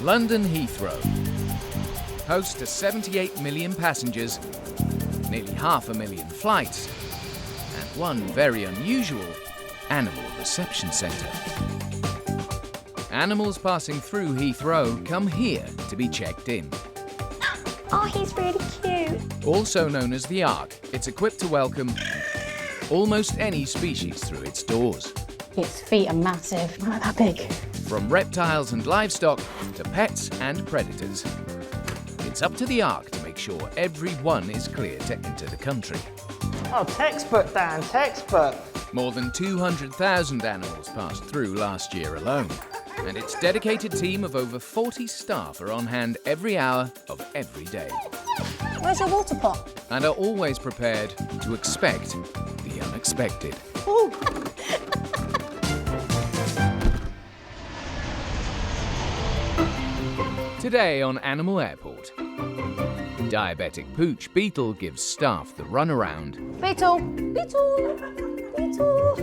London Heathrow, host to 78 million passengers, nearly 500,000 flights, and one very unusual animal reception centre. Animals passing through Heathrow come here to be checked in. Oh, he's really cute. Also known as the Ark, it's equipped to welcome almost any species through its doors. Its feet are massive, not that big. From reptiles and livestock to pets and predators. It's up to the Ark to make sure everyone is clear to enter the country. Oh, textbook, Dan, textbook. More than 200,000 animals passed through last year alone. And its dedicated team of over 40 staff are on hand every hour of every day. Where's your water pot? And are always prepared to expect the unexpected. Ooh. Today on Animal Airport, Diabetic Pooch Beetle gives staff the runaround. Beetle! Beetle! Beetle!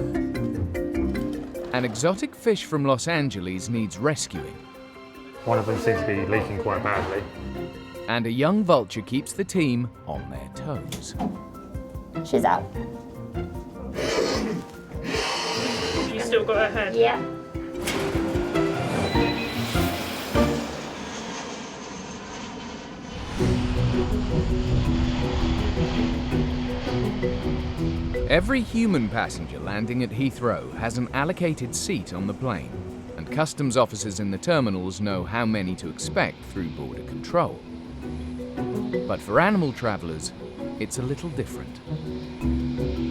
An exotic fish from Los Angeles needs rescuing. One of them seems to be leaking quite badly. And a young vulture keeps the team on their toes. She's out. You still got her head? Yeah. Every human passenger landing at Heathrow has an allocated seat on the plane, and customs officers in the terminals know how many to expect through border control. But for animal travellers, it's a little different.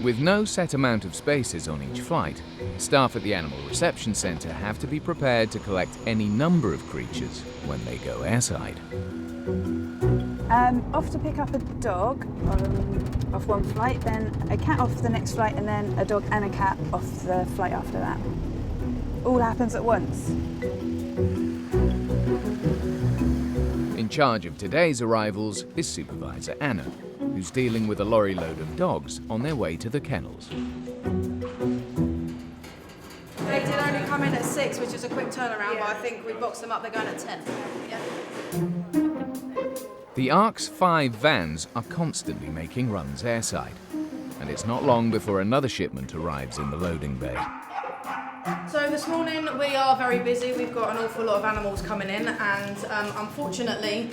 With no set amount of spaces on each flight, staff at the Animal Reception Centre have to be prepared to collect any number of creatures when they go airside. Off to pick up a dog off one flight, then a cat off the next flight, and then a dog and a cat off the flight after that. All happens at once. In charge of today's arrivals is Supervisor Anna, who's dealing with a lorry load of dogs on their way to the kennels. They did only come in at 6, which is a quick turnaround, but I think we boxed them up, they're going at 10. Yeah. The Ark's 5 vans are constantly making runs airside, and it's not long before another shipment arrives in the loading bay. So this morning we are very busy, we've got an awful lot of animals coming in, and unfortunately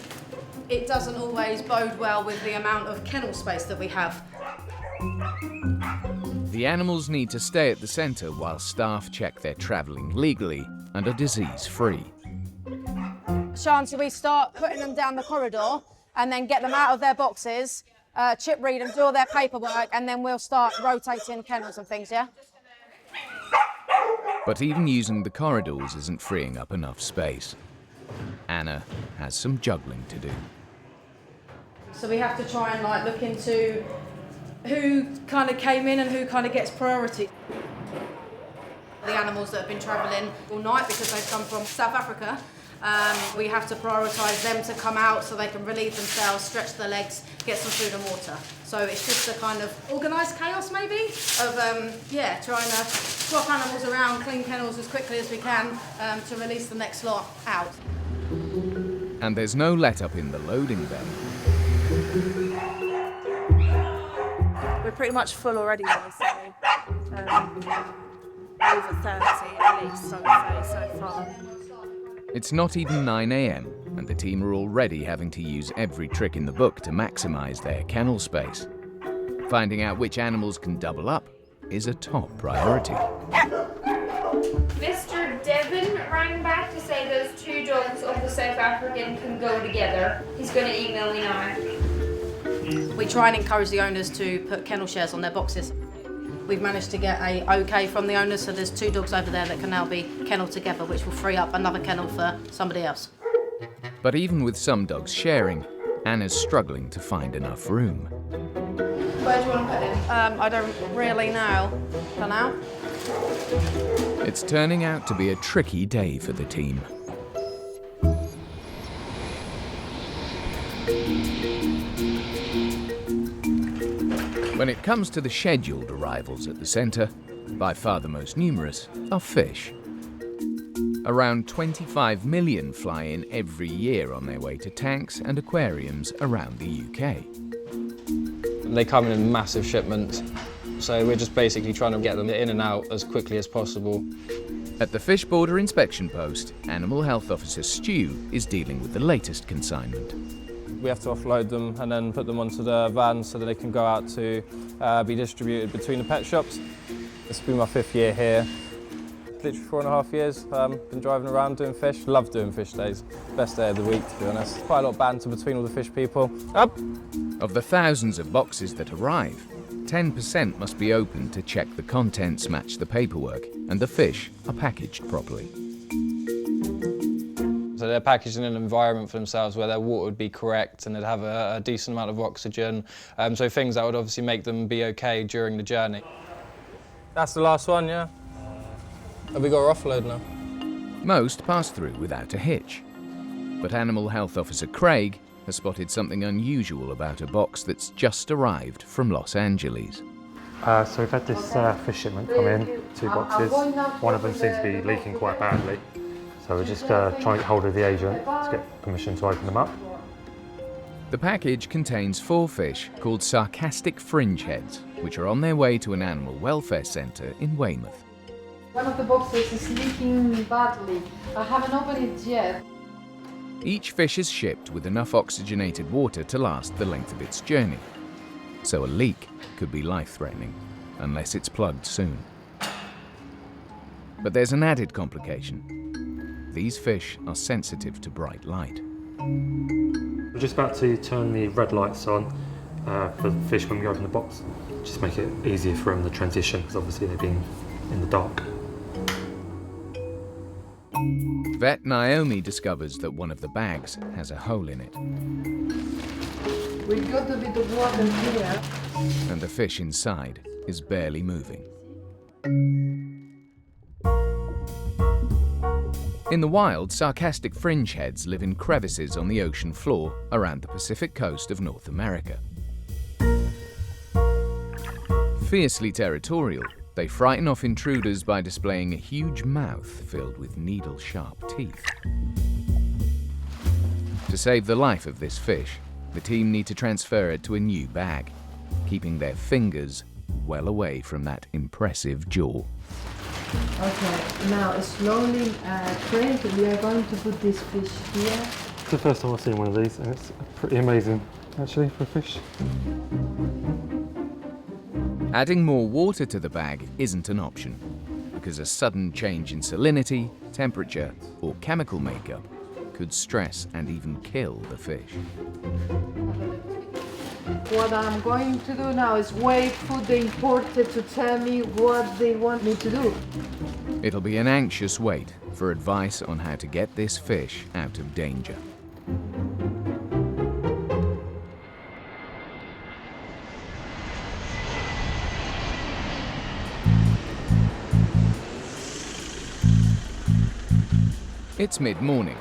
it doesn't always bode well with the amount of kennel space that we have. The animals need to stay at the centre while staff check they're travelling legally and are disease-free. Sean, so we start putting them down the corridor and then get them out of their boxes, chip read them, do all their paperwork, and then we'll start rotating kennels and things, yeah? But even using the corridors isn't freeing up enough space. Anna has some juggling to do. So we have to try and look into who kind of came in and who kind of gets priority. The animals that have been travelling all night because they've come from South Africa, we have to prioritise them to come out so they can relieve themselves, stretch their legs, get some food and water. So it's just a kind of organised chaos maybe of trying to swap animals around, clean kennels as quickly as we can to release the next lot out. And there's no let-up in the loading bay. We're pretty much full already though, so over 30 at least, I would say, so far. It's not even 9 AM, and the team are already having to use every trick in the book to maximise their kennel space. Finding out which animals can double up is a top priority. Mr. Devon rang back to say those 2 dogs of the South African can go together. He's going to email me now. We try and encourage the owners to put kennel shares on their boxes. We've managed to get a OK from the owners, so there's 2 dogs over there that can now be kennelled together, which will free up another kennel for somebody else. But even with some dogs sharing, Anna's struggling to find enough room. Where do you want to put him? I don't really know. For now? It's turning out to be a tricky day for the team. When it comes to the scheduled arrivals at the centre, by far the most numerous are fish. Around 25 million fly in every year on their way to tanks and aquariums around the UK. They come in massive shipments, so we're just basically trying to get them in and out as quickly as possible. At the Fish Border Inspection Post, Animal Health Officer Stu is dealing with the latest consignment. We have to offload them and then put them onto the vans so that they can go out to be distributed between the pet shops. This will be my 5th year here. Literally 4.5 years, been driving around doing fish. Love doing fish days. Best day of the week, to be honest. Quite a lot of banter between all the fish people. Up! Of the thousands of boxes that arrive, 10% must be opened to check the contents match the paperwork and the fish are packaged properly. So they're packaged in an environment for themselves where their water would be correct and they'd have a decent amount of oxygen. So things that would obviously make them be okay during the journey. That's the last one, yeah? Have we got our offload now? Most pass through without a hitch. But Animal Health Officer Craig has spotted something unusual about a box that's just arrived from Los Angeles. So we've had this fish shipment come in, 2 boxes. One of them seems to be leaking quite badly. So we're just trying to get hold of the agent to get permission to open them up. The package contains 4 fish called Sarcastic Fringeheads, which are on their way to an animal welfare centre in Weymouth. One of the boxes is leaking badly. I haven't opened it yet. Each fish is shipped with enough oxygenated water to last the length of its journey. So a leak could be life-threatening, unless it's plugged soon. But there's an added complication. These fish are sensitive to bright light. We're just about to turn the red lights on for the fish when we open the box. Just make it easier for them to transition, because obviously they've been in the dark. Vet Naomi discovers that one of the bags has a hole in it. We got a bit of water here. And the fish inside is barely moving. In the wild, sarcastic fringeheads live in crevices on the ocean floor around the Pacific coast of North America. Fiercely territorial, they frighten off intruders by displaying a huge mouth filled with needle-sharp teeth. To save the life of this fish, the team need to transfer it to a new bag, keeping their fingers well away from that impressive jaw. Okay, now slowly, Craig, we are going to put this fish here. It's the first time I've seen one of these, and it's pretty amazing, actually, for a fish. Adding more water to the bag isn't an option, because a sudden change in salinity, temperature, or chemical makeup could stress and even kill the fish. What I'm going to do now is wait for the importer to tell me what they want me to do. It'll be an anxious wait for advice on how to get this fish out of danger. It's mid-morning,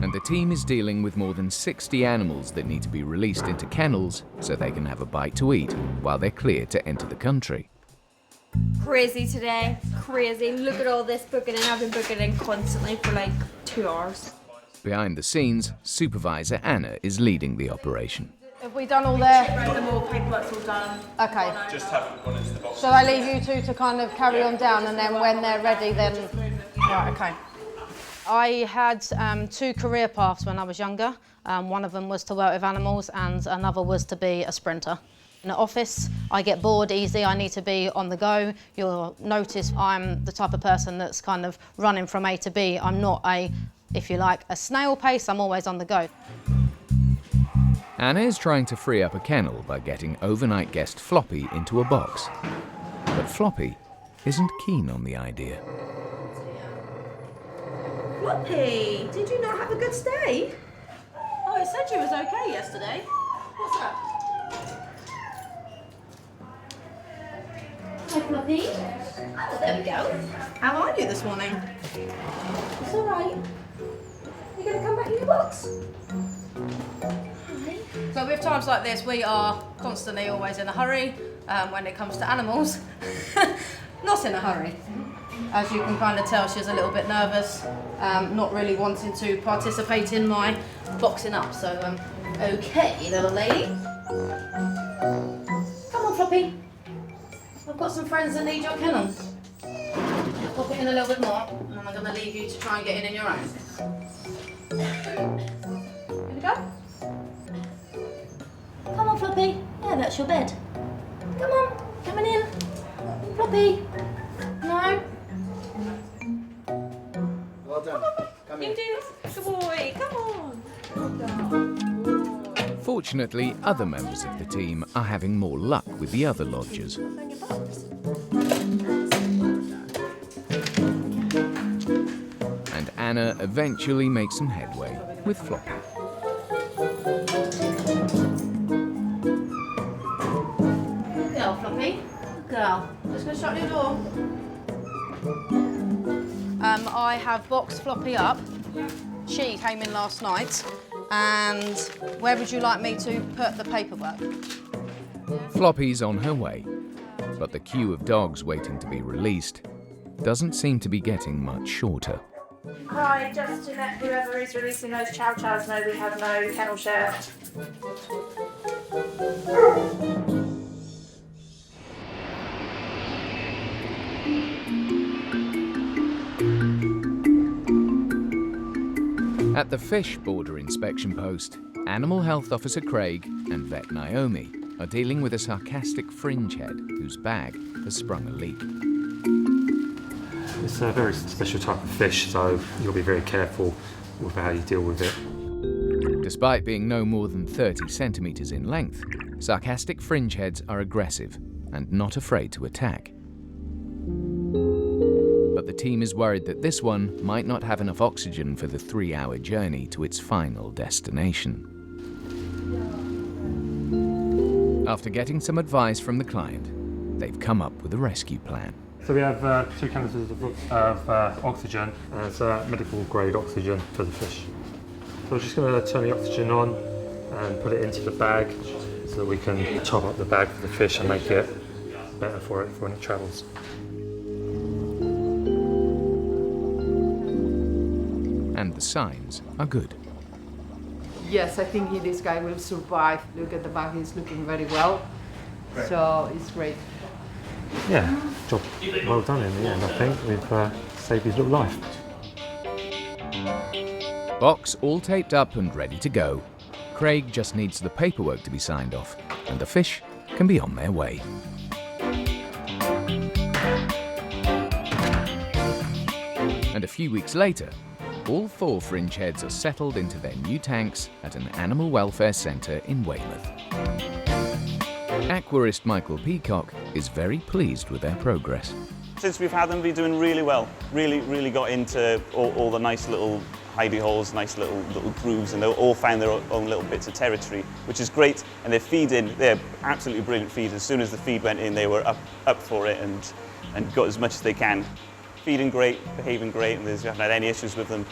and the team is dealing with more than 60 animals that need to be released into kennels so they can have a bite to eat while they're cleared to enter the country. Crazy today, crazy. Look at all this booking in. I've been booking in constantly for like 2 hours. Behind the scenes, Supervisor Anna is leading the operation. Have we done all their... The paperwork's all done. Okay. Just haven't gone into the box. Shall I leave you two to kind of carry on down, and then when they're ready, then... Right, okay. I had 2 career paths when I was younger. One of them was to work with animals and another was to be a sprinter. In the office, I get bored easy, I need to be on the go. You'll notice I'm the type of person that's kind of running from A to B. I'm not if you like, a snail pace, I'm always on the go. Anna is trying to free up a kennel by getting overnight guest Floppy into a box. But Floppy isn't keen on the idea. Floppy, did you not have a good stay? Oh, it said you was okay yesterday. What's that? Hi, Floppy. Oh, there we go. How are you this morning? It's all right. You gonna come back in your box? So with times like this, we are constantly always in a hurry when it comes to animals. Not in a hurry. As you can kind of tell, she's a little bit nervous, not really wanting to participate in my boxing up. So, okay, little lady. Come on, Floppy. I've got some friends that need your kennel. Pop it in a little bit more, and then I'm going to leave you to try and get in your own. Here we go. Come on, Floppy. Yeah, that's your bed. Come on, coming in. Floppy. No. Well done. Come You in. do this. Good boy. Come on. Fortunately, other members of the team are having more luck with the other lodgers. And Anna eventually makes some headway with Floppy. Good girl, Floppy. Good girl. Just going to shut your door. I have boxed Floppy up. She came in last night. And where would you like me to put the paperwork? Floppy's on her way, but the queue of dogs waiting to be released doesn't seem to be getting much shorter. Hi, just to let whoever is releasing those chow chows know we have no kennel share. At the fish border inspection post, Animal Health Officer Craig and Vet Naomi are dealing with a sarcastic fringehead whose bag has sprung a leak. It's a very special type of fish, so you'll be very careful with how you deal with it. Despite being no more than 30 centimetres in length, sarcastic fringeheads are aggressive and not afraid to attack. But the team is worried that this one might not have enough oxygen for the 3-hour journey to its final destination. After getting some advice from the client, they've come up with a rescue plan. So we have 2 canisters of oxygen, and it's medical grade oxygen for the fish. So we're just going to turn the oxygen on and put it into the bag so that we can top up the bag for the fish and make it better for it when it travels. And the signs are good. Yes, I think this guy will survive. Look at the back, he's looking very well. So it's great. Yeah, job well done in the end. I think we've saved his little life. Box all taped up and ready to go. Craig just needs the paperwork to be signed off, and the fish can be on their way. And a few weeks later, all 4 fringeheads are settled into their new tanks at an animal welfare centre in Weymouth. Aquarist Michael Peacock is very pleased with their progress. Since we've had them, they're doing really well. Really got into all the nice little hidey holes, nice little grooves, and they all found their own little bits of territory, which is great. And they're feeding, they're absolutely brilliant feeds. As soon as the feed went in, they were up for it and got as much as they can. Feeding great, behaving great, and we haven't had any issues with them.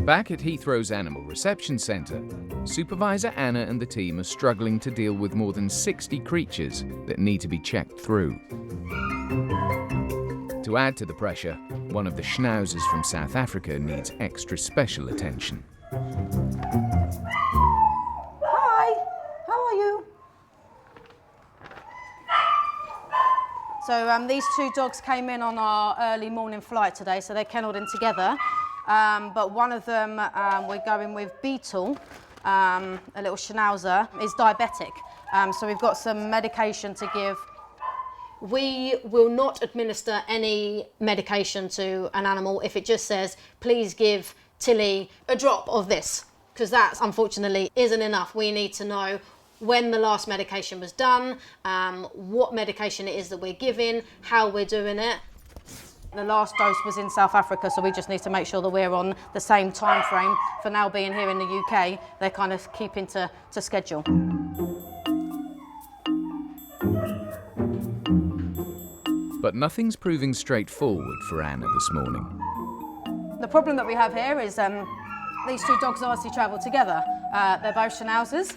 Back at Heathrow's Animal Reception Centre, Supervisor Anna and the team are struggling to deal with more than 60 creatures that need to be checked through. To add to the pressure, one of the schnauzers from South Africa needs extra special attention. Hi, how are you? So these 2 dogs came in on our early morning flight today, so they're kennelled in together. But one of them, we're going with Beetle, a little Schnauzer, is diabetic. So we've got some medication to give. We will not administer any medication to an animal if it just says, please give Tilly a drop of this, because that unfortunately isn't enough. We need to know when the last medication was done, what medication it is that we're giving, how we're doing it. The last dose was in South Africa, so we just need to make sure that we're on the same time frame. For now being here in the UK, they're kind of keeping to schedule. But nothing's proving straightforward for Anna this morning. The problem that we have here is these two dogs obviously travel together. They're both Schnauzers,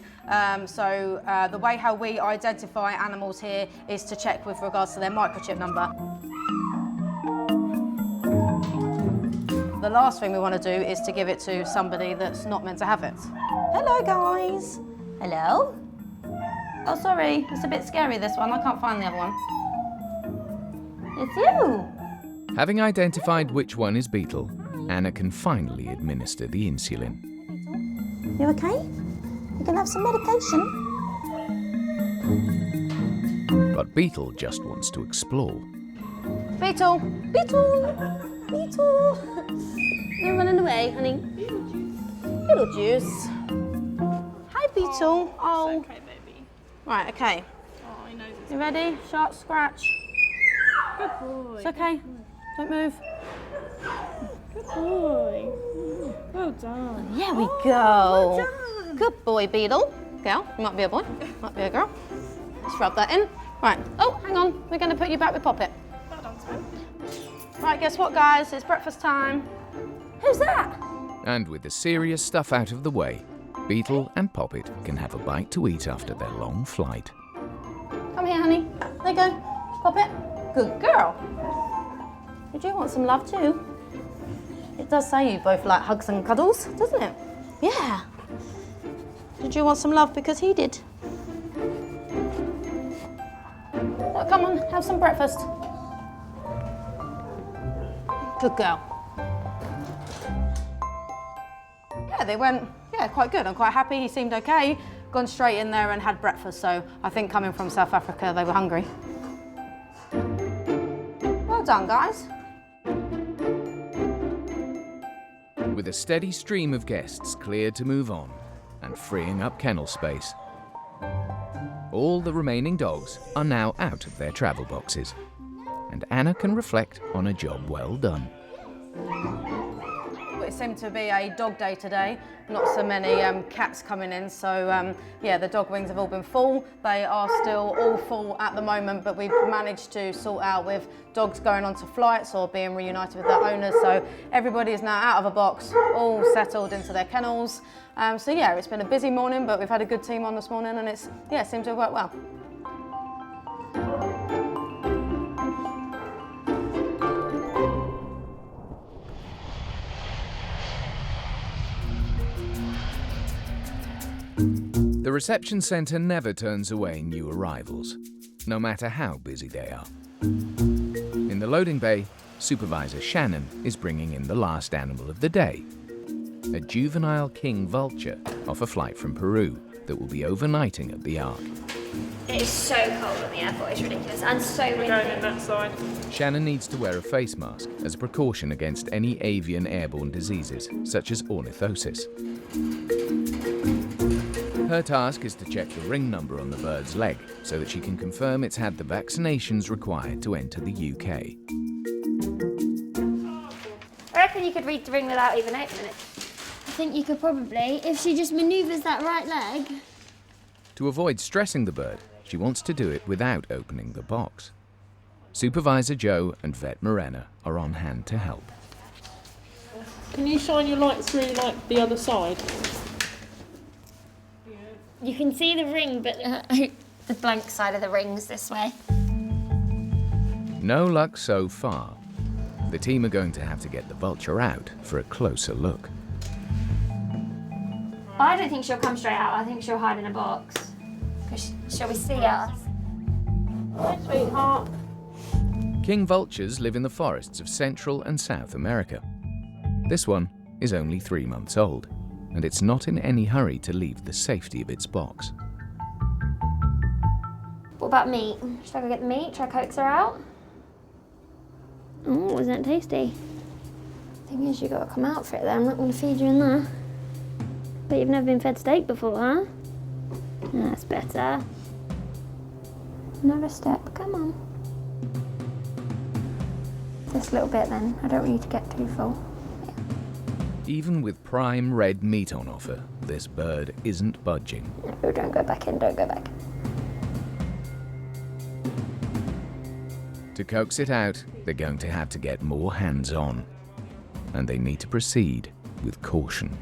so the way how we identify animals here is to check with regards to their microchip number. The last thing we want to do is to give it to somebody that's not meant to have it. Hello, guys. Hello. Oh, sorry, it's a bit scary, this one. I can't find the other one. It's you. Having identified which one is Beetle, Anna can finally administer the insulin. You okay? You can have some medication. But Beetle just wants to explore. Beetle! Beetle! Beetle! You're running away, honey. Beetlejuice. Hi, Beetle. Oh. It's okay, baby. Right, okay. Oh, I know this. You ready? Sharp scratch. Good boy. It's okay. Don't move. Good boy. Well done. There we go. Well done. Good boy, Beetle. Girl, you might be a boy, might be a girl. Let's rub that in. Right. Oh, hang on. We're going to put you back with Poppet. Well done, Sven. Right, guess what, guys? It's breakfast time. Who's that? And with the serious stuff out of the way, Beetle and Poppet can have a bite to eat after their long flight. Come here, honey. There you go. Poppet. Good girl. Did you want some love too? It does say you both like hugs and cuddles, doesn't it? Yeah. Did you want some love because he did? Oh, come on, have some breakfast. Good girl. Yeah, they went, quite good. I'm quite happy. He seemed okay. Gone straight in there and had breakfast, so I think coming from South Africa, they were hungry. Well done, guys. With a steady stream of guests cleared to move on and freeing up kennel space, all the remaining dogs are now out of their travel boxes, and Anna can reflect on a job well done. It seemed to be a dog day today, not so many cats coming in, so yeah, the dog wings have all been full. They are still all full at the moment, but we've managed to sort out with dogs going onto flights or being reunited with their owners, so everybody is now out of a box, all settled into their kennels. So yeah, it's been a busy morning, but we've had a good team on this morning, and it seemed to have worked well. The reception centre never turns away new arrivals, no matter how busy they are. In the loading bay, Supervisor Shannon is bringing in the last animal of the day, a juvenile King Vulture off a flight from Peru that will be overnighting at the Ark. It is so cold on the airport, it's ridiculous, and so windy. Going in that side. Shannon needs to wear a face mask as a precaution against any avian airborne diseases, such as ornithosis. Her task is to check the ring number on the bird's leg so that she can confirm it's had the vaccinations required to enter the UK. I reckon you could read the ring without even opening it. I think you could probably, if she just manoeuvres that right leg. To avoid stressing the bird, she wants to do it without opening the box. Supervisor Joe and Vet Morena are on hand to help. Can you shine your light through like the other side? You can see the ring, but the blank side of the ring's this way. No luck so far. The team are going to have to get the vulture out for a closer look. I don't think she'll come straight out. I think she'll hide in a box. Shall we see us? Hi, sweetheart. King vultures live in the forests of Central and South America. This one is only 3 months old, and it's not in any hurry to leave the safety of its box. What about meat? Should I go get the meat? Should I coax her out? Oh, isn't it tasty? Thing is, you got to come out for it there. I'm not going to feed you in there. But you've never been fed steak before, huh? That's better. Another step. Come on. Just a little bit then. I don't want you to get too full. Even with prime red meat on offer, this bird isn't budging. No, don't go back in. Don't go back in. To coax it out, they're going to have to get more hands-on. and they need to proceed with caution.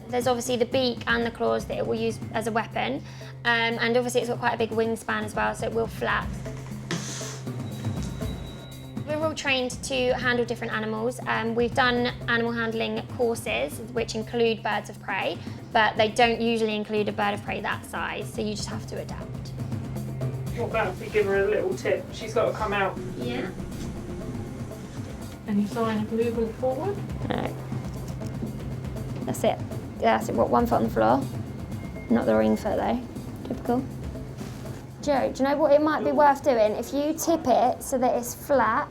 There's obviously the beak and the claws that it will use as a weapon, and obviously it's got quite a big wingspan as well, so it will flap. We're all trained to handle different animals. We've done animal handling courses, which include birds of prey, but they don't usually include a bird of prey that size, so you just have to adapt. What about if we give her a little tip? She's got to come out. Yeah. Any sign of moving forward? No. That's it. That's it. What, 1 foot on the floor? Not the ring foot though. Typical. Joe, do you know what it might be worth doing? If you tip it so that it's flat,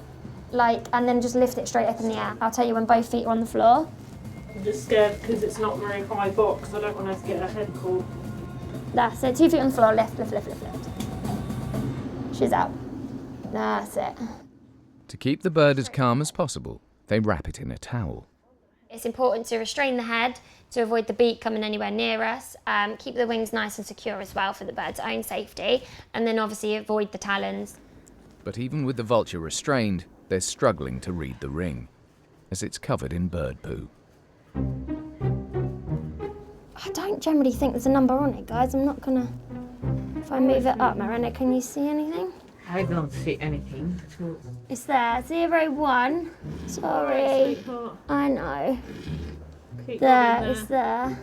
and then just lift it straight up in the air. I'll tell you when both feet are on the floor. I'm just scared because it's not very high box. I don't want her to get her head caught. That's it. 2 feet on the floor. Lift, lift, lift, lift, lift. She's out. That's it. To keep the bird as calm as possible, they wrap it in a towel. It's important to restrain the head to avoid the beak coming anywhere near us. Keep the wings nice and secure as well for the bird's own safety, and then obviously avoid the talons. But even with the vulture restrained, they're struggling to read the ring, as it's covered in bird poo. I don't generally think there's a number on it, guys. I'm not gonna... If I move it up, Miranda, can you see anything? I don't see anything. It's there, 01. Sorry. I know. There, it's there.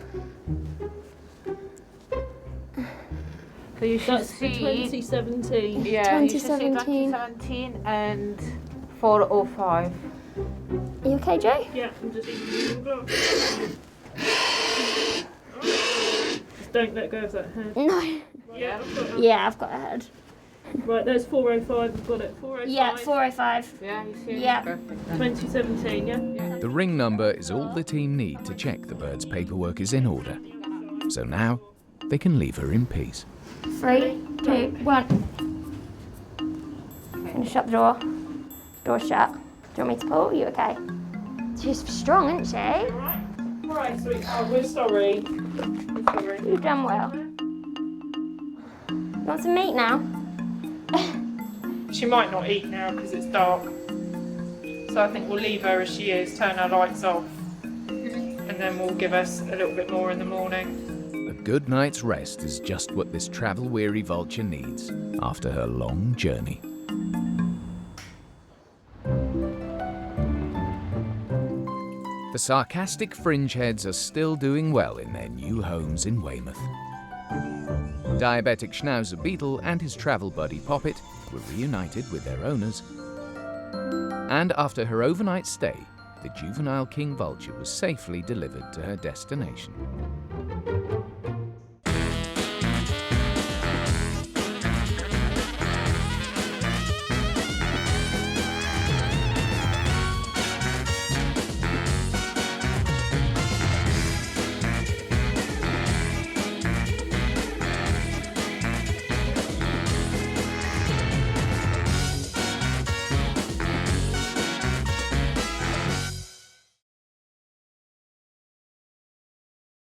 So you should see 2017. Yeah, 2017. you should see 2017 and 405. Are you okay, Joe? Yeah, I'm just using the glove. Just don't let go of that head. No. Yeah, Yeah, I've got a head. Right, there's 405, we've got it. 405. Yeah, 405. Yeah, you see it? Yeah. Perfect. 2017, yeah? The ring number is all the team need to check the bird's paperwork is in order. So now, they can leave her in peace. 3, 2, 1. Finish up the door. Door shut. Do you want me to pull? You okay? She's strong, isn't she? Alright, sweetheart, we're sorry. We're sorry. You've done well. You want some meat now? She might not eat now because it's dark. So I think we'll leave her as she is, turn her lights off, and then we'll give us a little bit more in the morning. A good night's rest is just what this travel-weary vulture needs after her long journey. The sarcastic fringeheads are still doing well in their new homes in Weymouth. Diabetic Schnauzer Beetle and his travel buddy Poppet were reunited with their owners. And after her overnight stay, the juvenile King Vulture was safely delivered to her destination.